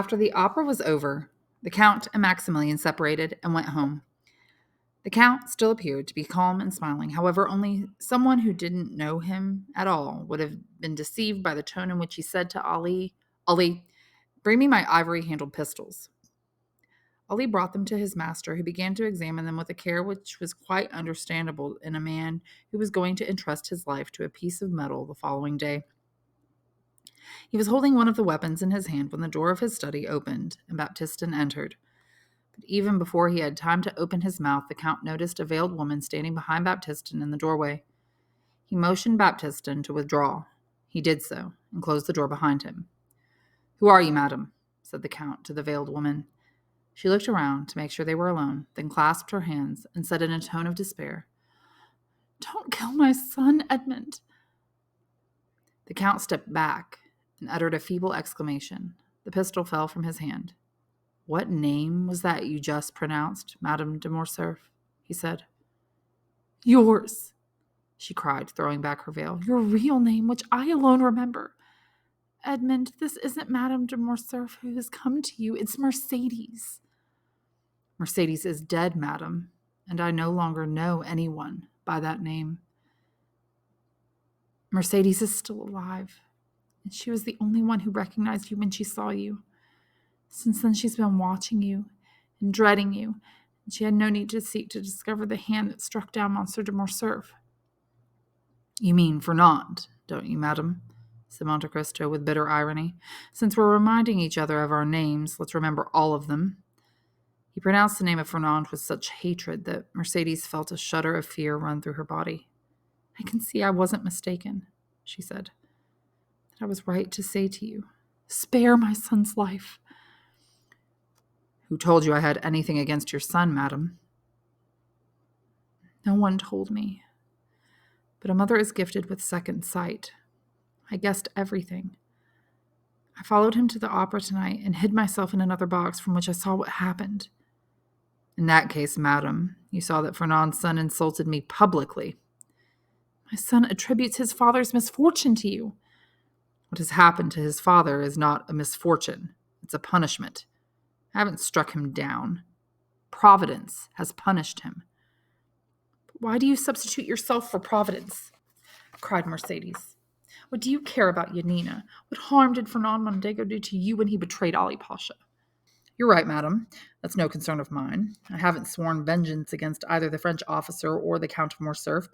After the opera was over, the Count and Maximilian separated and went home. The Count still appeared to be calm and smiling. However, only someone who didn't know him at all would have been deceived by the tone in which he said to Ali, Ali, bring me my ivory-handled pistols. Ali brought them to his master, who began to examine them with a care which was quite understandable in a man who was going to entrust his life to a piece of metal the following day. He was holding one of the weapons in his hand when the door of his study opened and Baptistin entered. But even before he had time to open his mouth, the Count noticed a veiled woman standing behind Baptistin in the doorway. He motioned Baptistin to withdraw. He did so, and closed the door behind him. "Who are you, madam?" said the Count to the veiled woman. She looked around to make sure they were alone, then clasped her hands and said in a tone of despair, "Don't kill my son, Edmund." The Count stepped back and uttered a feeble exclamation. The pistol fell from his hand. "What name was that you just pronounced, Madame de Morcerf?" he said. "Yours," she cried, throwing back her veil. "Your real name, which I alone remember. Edmund, this isn't Madame de Morcerf who has come to you. It's Mercedes." "Mercedes is dead, madam, and I no longer know anyone by that name." "Mercedes is still alive, and she was the only one who recognized you when she saw you. Since then, she's been watching you and dreading you, and she had no need to seek to discover the hand that struck down Monsieur de Morcerf." "You mean Fernand, don't you, madam?" said Monte Cristo with bitter irony. "Since we're reminding each other of our names, let's remember all of them." He pronounced the name of Fernand with such hatred that Mercedes felt a shudder of fear run through her body. "I can see I wasn't mistaken," she said. "That I was right to say to you, spare my son's life." "Who told you I had anything against your son, madam?" "No one told me. But a mother is gifted with second sight. I guessed everything. I followed him to the opera tonight and hid myself in another box from which I saw what happened." "In that case, madam, you saw that Fernand's son insulted me publicly." "My son attributes his father's misfortune to you." "What has happened to his father is not a misfortune. It's a punishment. I haven't struck him down. Providence has punished him." "But why do you substitute yourself for Providence?" cried Mercedes. "What do you care about Yanina? What harm did Fernand Mondego do to you when he betrayed Ali Pasha?" "You're right, madam. That's no concern of mine. I haven't sworn vengeance against either the French officer or the Count of Morcerf,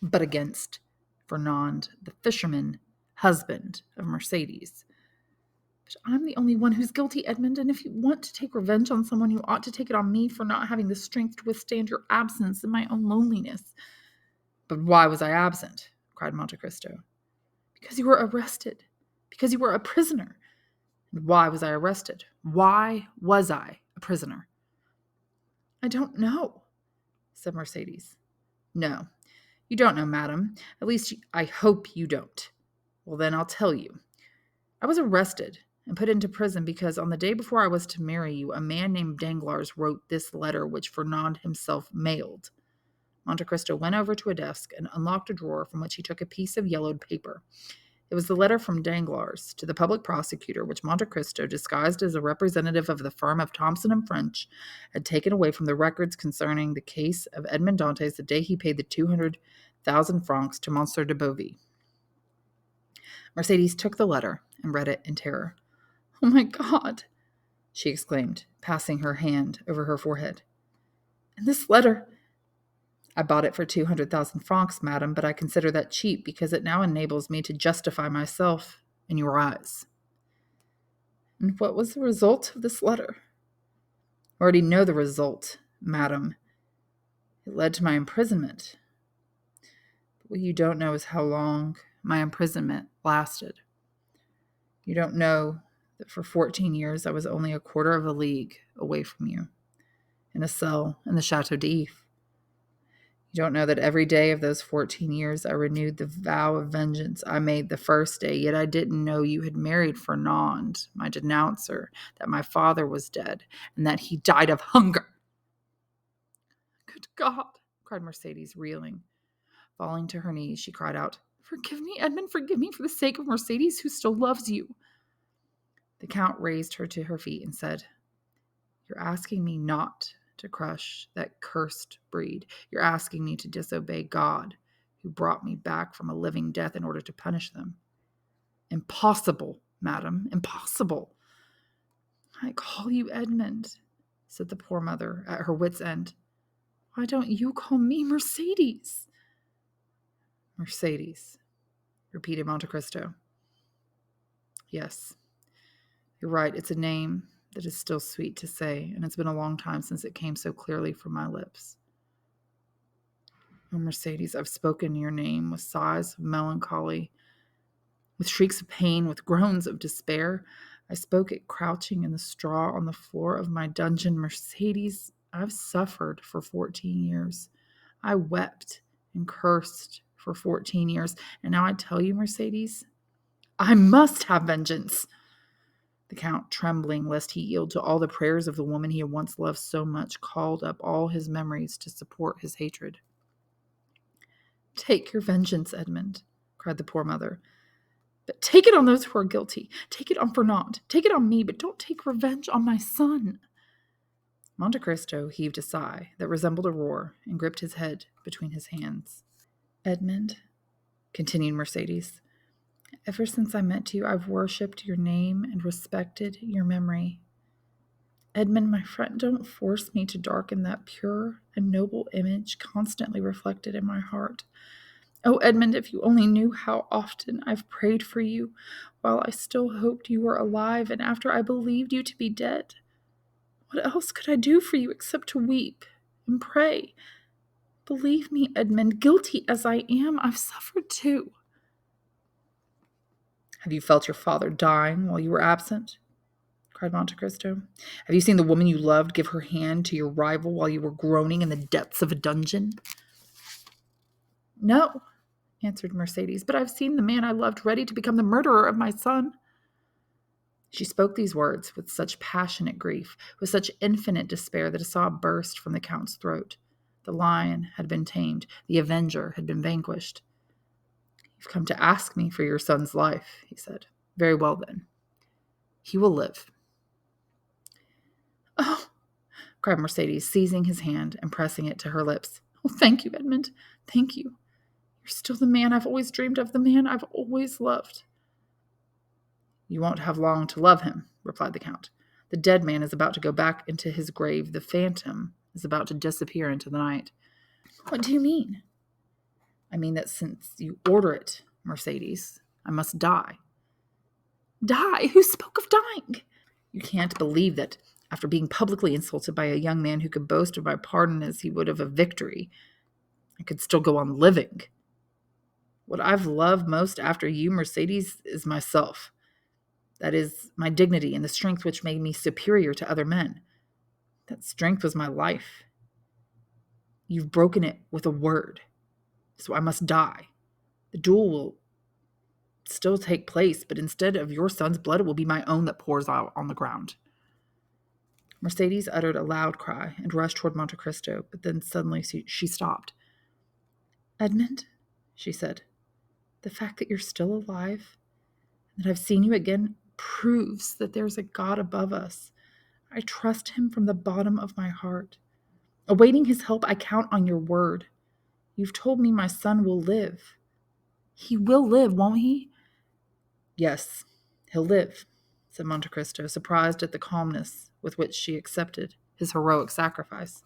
but against Fernand, the fisherman, husband of Mercedes." "But I'm the only one who's guilty, Edmund, and if you want to take revenge on someone, you ought to take it on me for not having the strength to withstand your absence and my own loneliness." "But why was I absent?" cried Monte Cristo. "Because you were arrested. Because you were a prisoner." "And why was I arrested? Why was I a prisoner?" "I don't know," said Mercedes. "No, you don't know, madam. At least I hope you don't. Well, then I'll tell you. I was arrested and put into prison because on the day before I was to marry you, a man named Danglars wrote this letter which Fernand himself mailed." Monte Cristo went over to a desk and unlocked a drawer from which he took a piece of yellowed paper. It was the letter from Danglars to the public prosecutor, which Monte Cristo, disguised as a representative of the firm of Thompson and French, had taken away from the records concerning the case of Edmond Dantes the day he paid the 200,000 francs to Monsieur de Bovy. Mercedes took the letter and read it in terror. "Oh, my God!" she exclaimed, passing her hand over her forehead. "And this letter—" "I bought it for 200,000 francs, madam, but I consider that cheap because it now enables me to justify myself in your eyes." "And what was the result of this letter?" "I already know the result, madam. It led to my imprisonment. But what you don't know is how long my imprisonment lasted. You don't know that for 14 years I was only a quarter of a league away from you, in a cell in the Chateau d'If. You don't know that every day of those 14 years I renewed the vow of vengeance I made the first day, yet I didn't know you had married Fernand, my denouncer, that my father was dead, and that he died of hunger." "Good God!" cried Mercedes, reeling. Falling to her knees, she cried out, "Forgive me, Edmund, forgive me for the sake of Mercedes, who still loves you." The Count raised her to her feet and said, "You're asking me not to crush that cursed breed. You're asking me to disobey God, who brought me back from a living death in order to punish them. Impossible, madam, impossible." "I call you Edmund," said the poor mother, at her wit's end. "Why don't you call me Mercedes?" "Mercedes," repeated Monte Cristo. "Yes, you're right. It's a name that is still sweet to say, and it's been a long time since it came so clearly from my lips. Oh, Mercedes, I've spoken your name with sighs of melancholy, with shrieks of pain, with groans of despair. I spoke it crouching in the straw on the floor of my dungeon. Mercedes, I've suffered for 14 years. I wept and cursed for 14 years. And now I tell you, Mercedes, I must have vengeance." The Count, trembling lest he yield to all the prayers of the woman he had once loved so much, called up all his memories to support his hatred. "Take your vengeance, Edmund," cried the poor mother. "But take it on those who are guilty. Take it on Fernand. Take it on me, but don't take revenge on my son." Monte Cristo heaved a sigh that resembled a roar and gripped his head between his hands. "Edmund," continued Mercedes, "ever since I met you, I've worshipped your name and respected your memory. Edmund, my friend, don't force me to darken that pure and noble image constantly reflected in my heart. Oh, Edmund, if you only knew how often I've prayed for you while I still hoped you were alive and after I believed you to be dead. What else could I do for you except to weep and pray? Believe me, Edmund, guilty as I am, I've suffered too." "Have you felt your father dying while you were absent?" cried Monte Cristo. "Have you seen the woman you loved give her hand to your rival while you were groaning in the depths of a dungeon?" "No," answered Mercedes, "but I've seen the man I loved ready to become the murderer of my son." She spoke these words with such passionate grief, with such infinite despair, that a sob burst from the Count's throat. The lion had been tamed. The avenger had been vanquished. "You've come to ask me for your son's life," he said. "Very well, then. He will live." "Oh," cried Mercedes, seizing his hand and pressing it to her lips. "Oh, thank you, Edmund. Thank you. You're still the man I've always dreamed of, the man I've always loved." "You won't have long to love him," replied the Count. "The dead man is about to go back into his grave. The phantom is about to disappear into the night." "What do you mean?" "I mean that since you order it, Mercedes, I must die." "Die? Who spoke of dying?" "You can't believe that, after being publicly insulted by a young man who could boast of my pardon as he would of a victory, I could still go on living. What I've loved most after you, Mercedes, is myself. That is, my dignity and the strength which made me superior to other men. That strength was my life. You've broken it with a word, so I must die. The duel will still take place, but instead of your son's blood, it will be my own that pours out on the ground." Mercedes uttered a loud cry and rushed toward Monte Cristo, but then suddenly she stopped. "Edmund," she said, "the fact that you're still alive, and that I've seen you again, proves that there's a God above us. I trust him from the bottom of my heart. Awaiting his help, I count on your word. You've told me my son will live. He will live, won't he?" "Yes, he'll live," said Monte Cristo, surprised at the calmness with which she accepted his heroic sacrifice.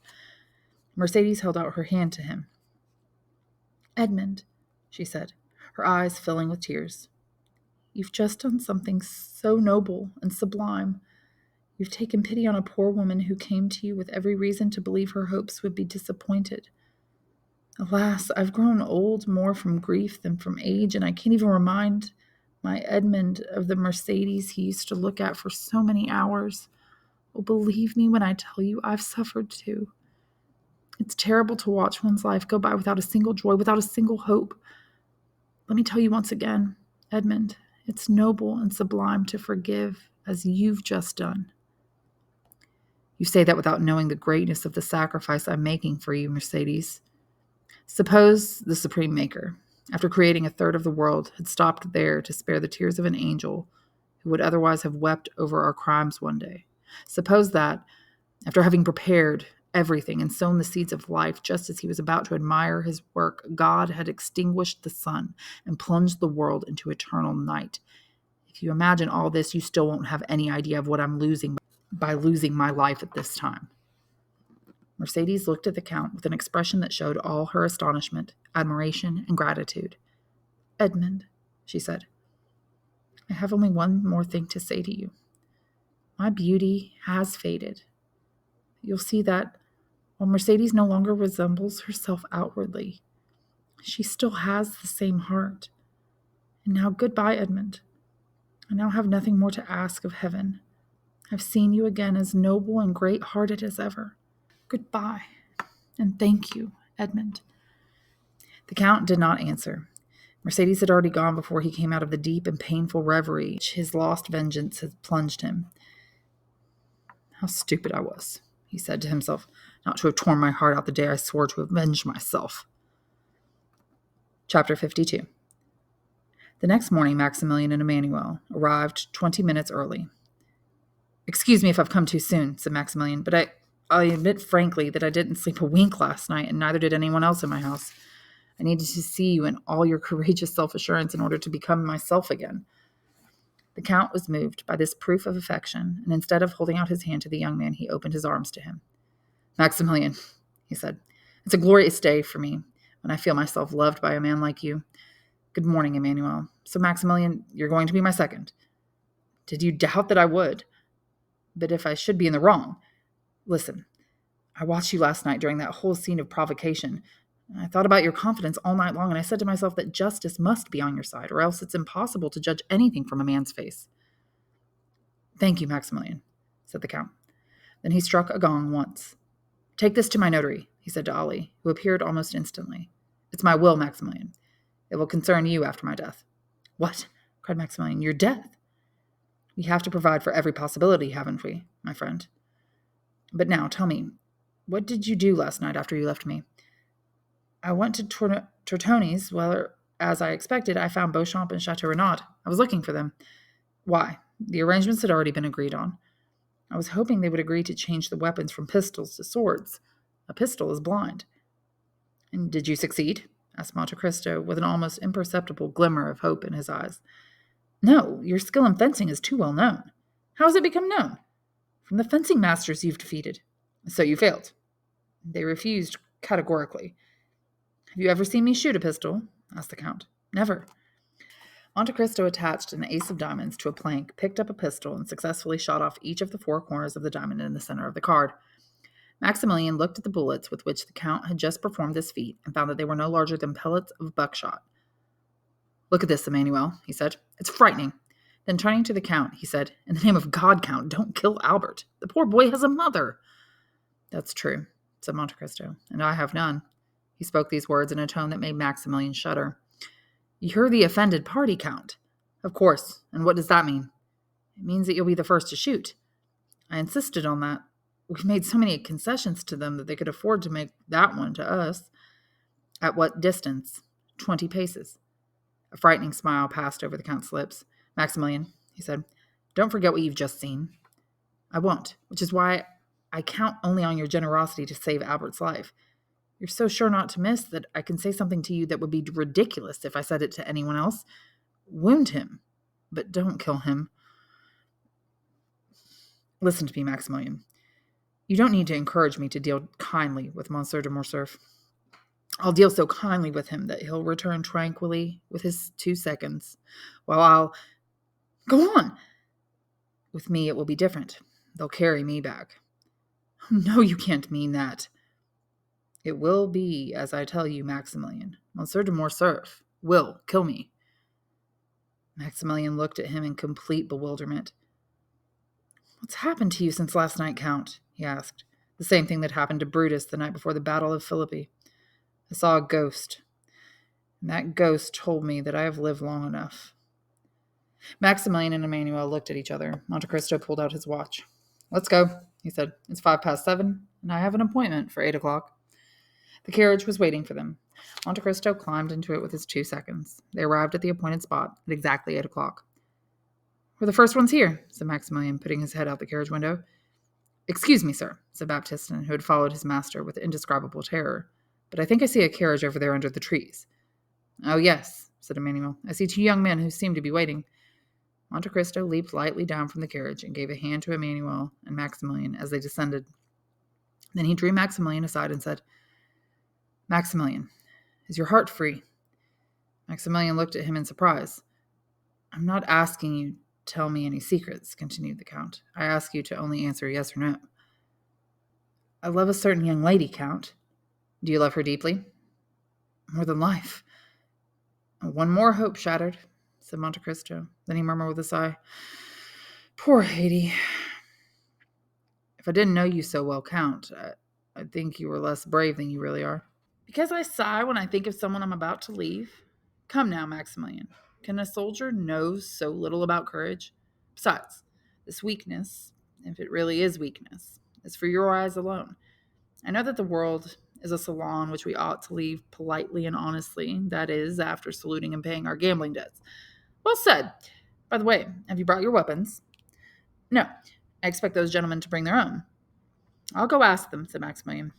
Mercedes held out her hand to him. "Edmund," she said, her eyes filling with tears, "you've just done something so noble and sublime. You've taken pity on a poor woman who came to you with every reason to believe her hopes would be disappointed. Alas, I've grown old more from grief than from age, and I can't even remind my Edmund of the Mercedes he used to look at for so many hours. Oh, believe me when I tell you I've suffered too. It's terrible to watch one's life go by without a single joy, without a single hope. Let me tell you once again, Edmund, it's noble and sublime to forgive as you've just done." "You say that without knowing the greatness of the sacrifice I'm making for you, Mercedes. Suppose the Supreme Maker, after creating a third of the world, had stopped there to spare the tears of an angel who would otherwise have wept over our crimes one day. Suppose that, after having prepared everything and sown the seeds of life, just as he was about to admire his work, God had extinguished the sun and plunged the world into eternal night. If you imagine all this, you still won't have any idea of what I'm losing by losing my life at this time. Mercedes looked at the Count with an expression that showed all her astonishment, admiration, and gratitude. Edmund, she said, I have only one more thing to say to you. My beauty has faded. You'll see that while Mercedes no longer resembles herself outwardly, she still has the same heart. And now goodbye, Edmund. I now have nothing more to ask of heaven. I've seen you again as noble and great-hearted as ever. Goodbye, and thank you, Edmund. The Count did not answer. Mercedes had already gone before he came out of the deep and painful reverie which his lost vengeance had plunged him. How stupid I was, he said to himself, not to have torn my heart out the day I swore to avenge myself. Chapter 52. The next morning, Maximilian and Emmanuel arrived 20 minutes early. Excuse me if I've come too soon, said Maximilian, but I admit frankly that I didn't sleep a wink last night, and neither did anyone else in my house. I needed to see you in all your courageous self-assurance in order to become myself again. The Count was moved by this proof of affection, and instead of holding out his hand to the young man, he opened his arms to him. Maximilian, he said, it's a glorious day for me when I feel myself loved by a man like you. Good morning, Emmanuel. So, Maximilian, you're going to be my second. Did you doubt that I would? But if I should be in the wrong, listen, I watched you last night during that whole scene of provocation. I thought about your confidence all night long, and I said to myself that justice must be on your side, or else it's impossible to judge anything from a man's face. Thank you, Maximilian, said the Count. Then he struck a gong once. Take this to my notary, he said to Ali, who appeared almost instantly. It's my will, Maximilian. It will concern you after my death. What? Cried Maximilian. Your death? We have to provide for every possibility, haven't we, my friend? But now, tell me, what did you do last night after you left me? I went to Tortoni's. Well, as I expected, I found Beauchamp and Chateau Renaud. I was looking for them. Why? The arrangements had already been agreed on. I was hoping they would agree to change the weapons from pistols to swords. A pistol is blind. And did you succeed? Asked Monte Cristo, with an almost imperceptible glimmer of hope in his eyes. No, your skill in fencing is too well known. How has it become known? From the fencing masters you've defeated. So you failed. They refused categorically. Have you ever seen me shoot a pistol? Asked the Count. Never. Monte Cristo attached an ace of diamonds to a plank, picked up a pistol, and successfully shot off each of the four corners of the diamond in the center of the card. Maximilian looked at the bullets with which the Count had just performed this feat and found that they were no larger than pellets of buckshot. Look at this, Emmanuel, he said. It's frightening. Then turning to the Count, he said, In the name of God, Count, don't kill Albert. The poor boy has a mother. That's true, said Monte Cristo, and I have none. He spoke these words in a tone that made Maximilian shudder. You're the offended party, Count. Of course, and what does that mean? It means that you'll be the first to shoot. I insisted on that. We've made so many concessions to them that they could afford to make that one to us. At what distance? 20 paces. A frightening smile passed over the Count's lips. Maximilian, he said, don't forget what you've just seen. I won't, which is why I count only on your generosity to save Albert's life. You're so sure not to miss that I can say something to you that would be ridiculous if I said it to anyone else. Wound him, but don't kill him. Listen to me, Maximilian. You don't need to encourage me to deal kindly with Monsieur de Morcerf. I'll deal so kindly with him that he'll return tranquilly with his 2 seconds, while I'll... Go on! With me, it will be different. They'll carry me back. No, you can't mean that. It will be, as I tell you, Maximilian. Monsieur de Morcerf will kill me. Maximilian looked at him in complete bewilderment. What's happened to you since last night, Count? He asked. The same thing that happened to Brutus the night before the Battle of Philippi. I saw a ghost, and that ghost told me that I have lived long enough. Maximilian and Emmanuel looked at each other. Monte Cristo pulled out his watch. Let's go, he said. It's 7:05, and I have an appointment for 8 o'clock. The carriage was waiting for them. Monte Cristo climbed into it with his 2 seconds. They arrived at the appointed spot at exactly 8 o'clock. We're the first ones here, said Maximilian, putting his head out the carriage window. Excuse me, sir, said Baptistin, who had followed his master with indescribable terror, but I think I see a carriage over there under the trees. Oh, yes, said Emmanuel. I see two young men who seem to be waiting. Monte Cristo leaped lightly down from the carriage and gave a hand to Emmanuel and Maximilian as they descended. Then he drew Maximilian aside and said, Maximilian, is your heart free? Maximilian looked at him in surprise. I'm not asking you to tell me any secrets, continued the Count. I ask you to only answer yes or no. I love a certain young lady, Count. Do you love her deeply? More than life. One more hope shattered, said Monte Cristo. Then he murmured with a sigh, Poor Haydée. If I didn't know you so well, Count, I'd think you were less brave than you really are. Because I sigh when I think of someone I'm about to leave? Come now, Maximilian. Can a soldier know so little about courage? Besides, this weakness, if it really is weakness, is for your eyes alone. I know that the world is a salon which we ought to leave politely and honestly, that is, after saluting and paying our gambling debts. Well said. By the way, have you brought your weapons? No. I expect those gentlemen to bring their own. I'll go ask them, said Maximilian.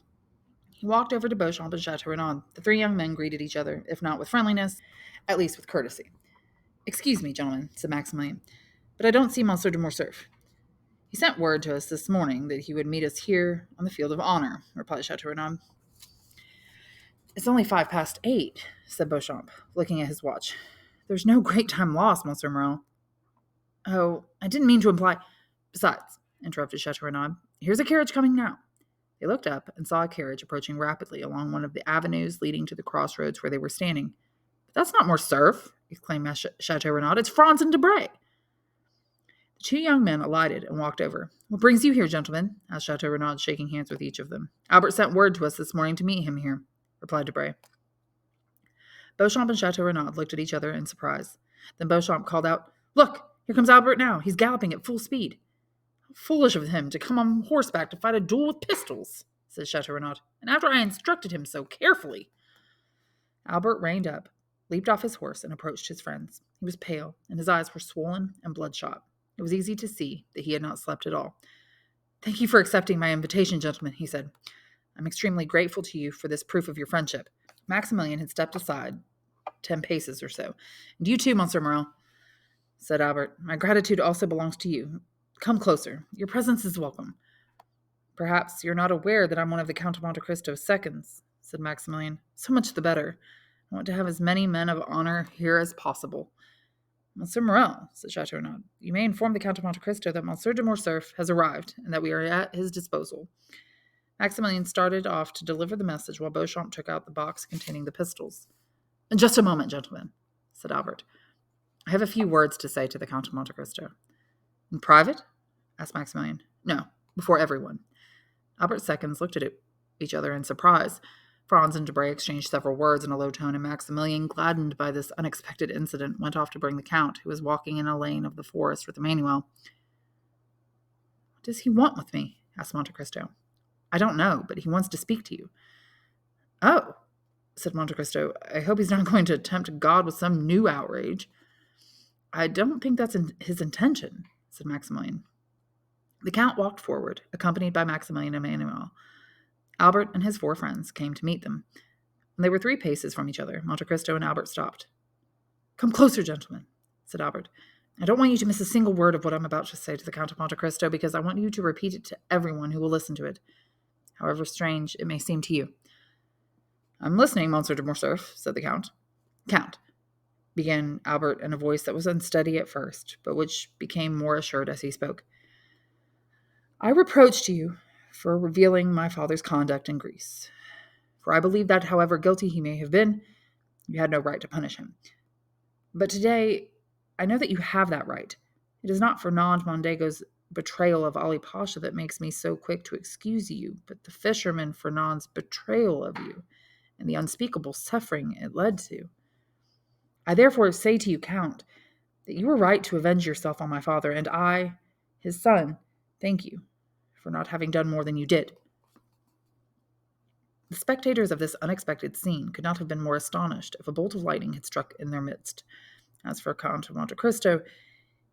He walked over to Beauchamp and Chateau Renaud. The three young men greeted each other, if not with friendliness, at least with courtesy. Excuse me, gentlemen, said Maximilian, but I don't see Monsieur de Morcerf. He sent word to us this morning that he would meet us here on the field of honor, replied Chateau Renaud. It's only 8:05, said Beauchamp, looking at his watch. There's no great time lost, Monsieur Morel. Oh, I didn't mean to imply... Besides, interrupted Chateau Renaud, here's a carriage coming now. They looked up and saw a carriage approaching rapidly along one of the avenues leading to the crossroads where they were standing. But that's not Morcerf, exclaimed Chateau Renaud. It's Franz and Debray. The two young men alighted and walked over. What brings you here, gentlemen? Asked Chateau Renaud, shaking hands with each of them. Albert sent word to us this morning to meet him here, replied Debray. Beauchamp and Chateau Renaud looked at each other in surprise. Then Beauchamp called out, Look, here comes Albert now. He's galloping at full speed. How foolish of him to come on horseback to fight a duel with pistols, said Chateau Renaud, and after I instructed him so carefully. Albert reined up, leaped off his horse, and approached his friends. He was pale, and his eyes were swollen and bloodshot. It was easy to see that he had not slept at all. Thank you for accepting my invitation, gentlemen, he said. I'm extremely grateful to you for this proof of your friendship. Maximilian had stepped aside 10 paces or so. And you too, Monsieur Morel, said Albert. My gratitude also belongs to you. Come closer. Your presence is welcome. Perhaps you're not aware that I'm one of the Count of Monte Cristo's seconds, said Maximilian. So much the better. I want to have as many men of honor here as possible. Monsieur Morel, said Chateau Renaud, you may inform the Count of Monte Cristo that Monsieur de Morcerf has arrived and that we are at his disposal. Maximilian started off to deliver the message while Beauchamp took out the box containing the pistols. In just a moment, gentlemen, said Albert. I have a few words to say to the Count of Monte Cristo. In private? Asked Maximilian. No, before everyone. Albert's seconds looked at each other in surprise. Franz and Debray exchanged several words in a low tone, and Maximilian, gladdened by this unexpected incident, went off to bring the Count, who was walking in a lane of the forest with Emmanuel. What does he want with me? Asked Monte Cristo. I don't know, but he wants to speak to you. Oh, said Monte Cristo, I hope he's not going to tempt God with some new outrage. I don't think that's his intention, said Maximilian. The Count walked forward, accompanied by Maximilian and Emmanuel. Albert and his four friends came to meet them. When they were 3 paces from each other, Monte Cristo and Albert stopped. Come closer, gentlemen, said Albert. I don't want you to miss a single word of what I'm about to say to the Count of Monte Cristo, because I want you to repeat it to everyone who will listen to it, however strange it may seem to you. I'm listening, Monsieur de Morcerf, said the Count. Count, began Albert in a voice that was unsteady at first, but which became more assured as he spoke. I reproached you for revealing my father's conduct in Greece. For I believe that, however guilty he may have been, you had no right to punish him. But today, I know that you have that right. It is not Fernand Mondego's betrayal of Ali Pasha that makes me so quick to excuse you, but the fisherman Fernand's betrayal of you, and the unspeakable suffering it led to. I therefore say to you, Count, that you were right to avenge yourself on my father, and I, his son, thank you for not having done more than you did. The spectators of this unexpected scene could not have been more astonished if a bolt of lightning had struck in their midst. As for Count of Monte Cristo,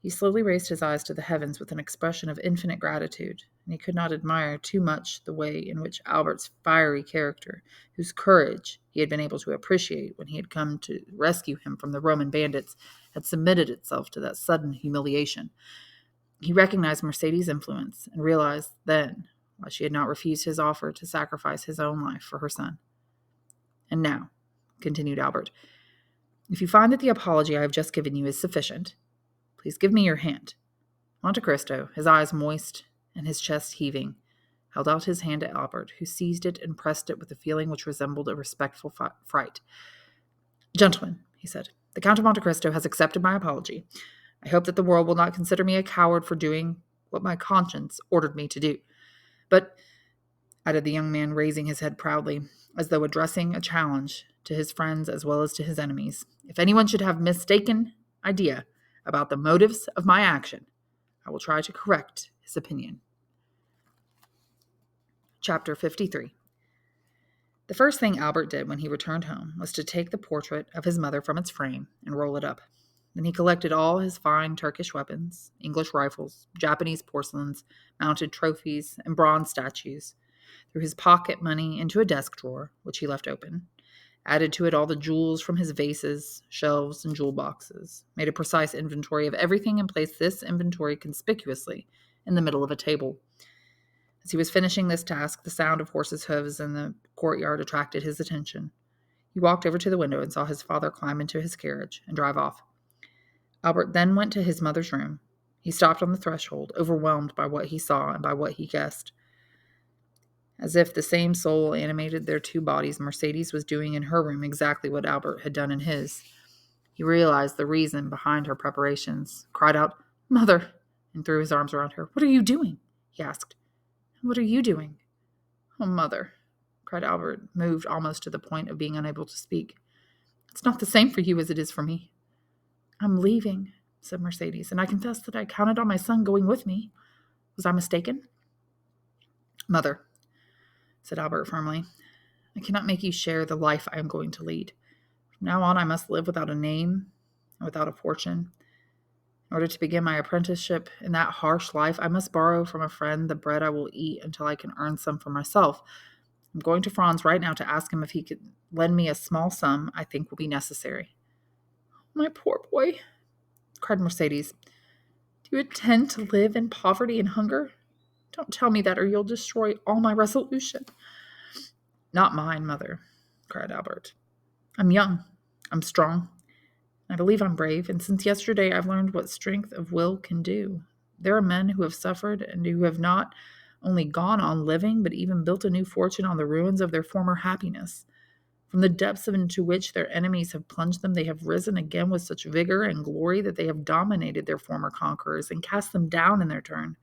He slowly raised his eyes to the heavens with an expression of infinite gratitude, and he could not admire too much the way in which Albert's fiery character, whose courage he had been able to appreciate when he had come to rescue him from the Roman bandits, had submitted itself to that sudden humiliation. He recognized Mercedes' influence and realized then why she had not refused his offer to sacrifice his own life for her son. "And now," continued Albert, "if you find that the apology I have just given you is sufficient, please give me your hand." Monte Cristo, his eyes moist and his chest heaving, held out his hand to Albert, who seized it and pressed it with a feeling which resembled a respectful fright. "Gentlemen," he said, "the Count of Monte Cristo has accepted my apology. I hope that the world will not consider me a coward for doing what my conscience ordered me to do. But," added the young man, raising his head proudly, as though addressing a challenge to his friends as well as to his enemies, "if anyone should have mistaken idea about the motives of my action, I will try to correct his opinion." Chapter 53. The first thing Albert did when he returned home was to take the portrait of his mother from its frame and roll it up. Then he collected all his fine Turkish weapons, English rifles, Japanese porcelains, mounted trophies, and bronze statues, threw his pocket money into a desk drawer, which he left open, added to it all the jewels from his vases, shelves, and jewel boxes, made a precise inventory of everything, and placed this inventory conspicuously in the middle of a table. As he was finishing this task, the sound of horses' hoofs in the courtyard attracted his attention. He walked over to the window and saw his father climb into his carriage and drive off. Albert then went to his mother's room. He stopped on the threshold, overwhelmed by what he saw and by what he guessed. As if the same soul animated their two bodies, Mercedes was doing in her room exactly what Albert had done in his. He realized the reason behind her preparations, cried out, "Mother!" and threw his arms around her. "What are you doing?" he asked. "What are you doing?" "Oh, Mother!" cried Albert, moved almost to the point of being unable to speak. "It's not the same for you as it is for me." "I'm leaving," said Mercedes, "and I confess that I counted on my son going with me. Was I mistaken?" "Mother," said Albert firmly, "I cannot make you share the life I am going to lead. From now on, I must live without a name and without a fortune. In order to begin my apprenticeship in that harsh life, I must borrow from a friend the bread I will eat until I can earn some for myself. I'm going to Franz right now to ask him if he could lend me a small sum I think will be necessary." "My poor boy," cried Mercedes. "Do you intend to live in poverty and hunger? Don't tell me that, or you'll destroy all my resolution." "Not mine, Mother," cried Albert. "I'm young. I'm strong. I believe I'm brave, and since yesterday I've learned what strength of will can do. There are men who have suffered and who have not only gone on living, but even built a new fortune on the ruins of their former happiness. From the depths into which their enemies have plunged them, they have risen again with such vigor and glory that they have dominated their former conquerors and cast them down in their turn.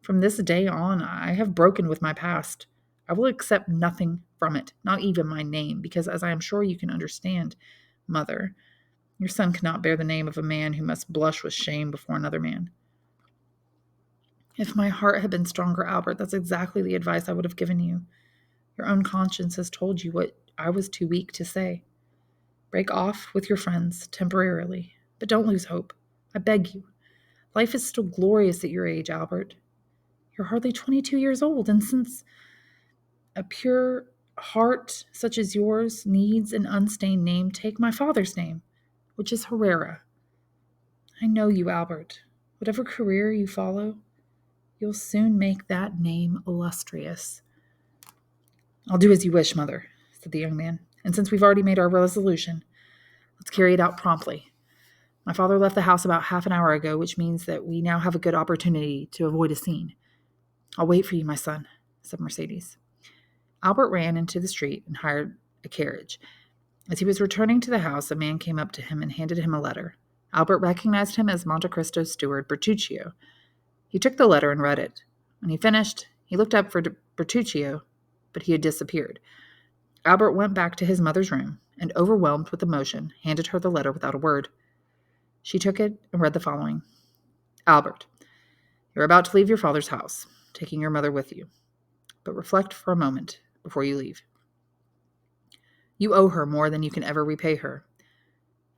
From this day on, I have broken with my past. I will accept nothing from it, not even my name, because, as I am sure you can understand, Mother, your son cannot bear the name of a man who must blush with shame before another man." "If my heart had been stronger, Albert, that's exactly the advice I would have given you. Your own conscience has told you what I was too weak to say. Break off with your friends temporarily, but don't lose hope. I beg you. Life is still glorious at your age, Albert. You're hardly 22 years old, and since a pure heart such as yours needs an unstained name, take my father's name, which is Herrera. I know you, Albert. Whatever career you follow, you'll soon make that name illustrious." "I'll do as you wish, Mother," said the young man. "And since we've already made our resolution, let's carry it out promptly. My father left the house about half an hour ago, which means that we now have a good opportunity to avoid a scene." "I'll wait for you, my son," said Mercedes. Albert ran into the street and hired a carriage. As he was returning to the house, a man came up to him and handed him a letter. Albert recognized him as Monte Cristo's steward, Bertuccio. He took the letter and read it. When he finished, he looked up for Bertuccio, but he had disappeared. Albert went back to his mother's room and, overwhelmed with emotion, handed her the letter without a word. She took it and read the following. "Albert, you're about to leave your father's house, taking your mother with you. But reflect for a moment before you leave. You owe her more than you can ever repay her.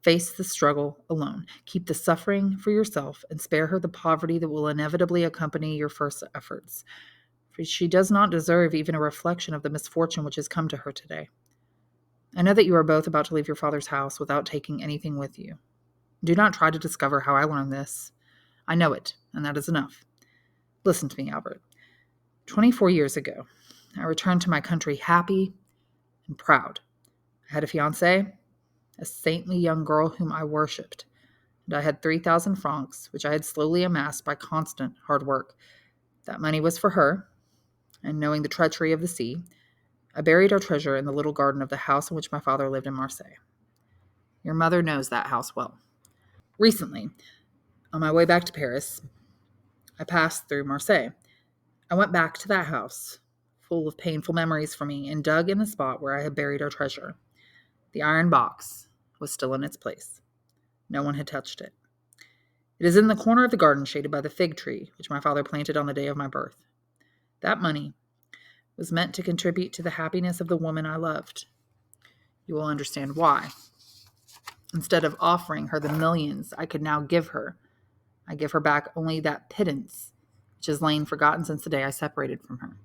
Face the struggle alone. Keep the suffering for yourself and spare her the poverty that will inevitably accompany your first efforts. For she does not deserve even a reflection of the misfortune which has come to her today. I know that you are both about to leave your father's house without taking anything with you. Do not try to discover how I learned this. I know it, and that is enough. Listen to me, Albert. 24 years ago, I returned to my country happy and proud. I had a fiancée, a saintly young girl whom I worshipped, and I had 3,000 francs, which I had slowly amassed by constant hard work. That money was for her, and knowing the treachery of the sea, I buried our treasure in the little garden of the house in which my father lived in Marseille. Your mother knows that house well. Recently, on my way back to Paris, I passed through Marseille. I went back to that house, full of painful memories for me, and dug in the spot where I had buried our treasure. The iron box was still in its place. No one had touched it. It is in the corner of the garden shaded by the fig tree, which my father planted on the day of my birth. That money was meant to contribute to the happiness of the woman I loved. You will understand why. Instead of offering her the millions I could now give her, I give her back only that pittance which has lain forgotten since the day I separated from her.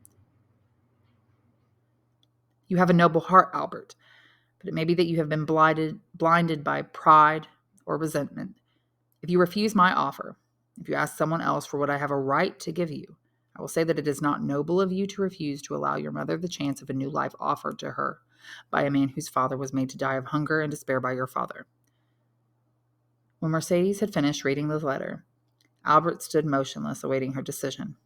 You have a noble heart, Albert, but it may be that you have been blinded by pride or resentment. If you refuse my offer, if you ask someone else for what I have a right to give you, I will say that it is not noble of you to refuse to allow your mother the chance of a new life offered to her by a man whose father was made to die of hunger and despair by your father. When Mercedes had finished reading the letter, Albert stood motionless, awaiting her decision.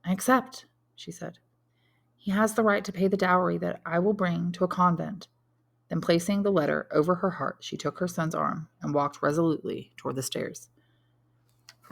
I accept, she said. He has the right to pay the dowry that I will bring to a convent. Then placing the letter over her heart, she took her son's arm and walked resolutely toward the stairs.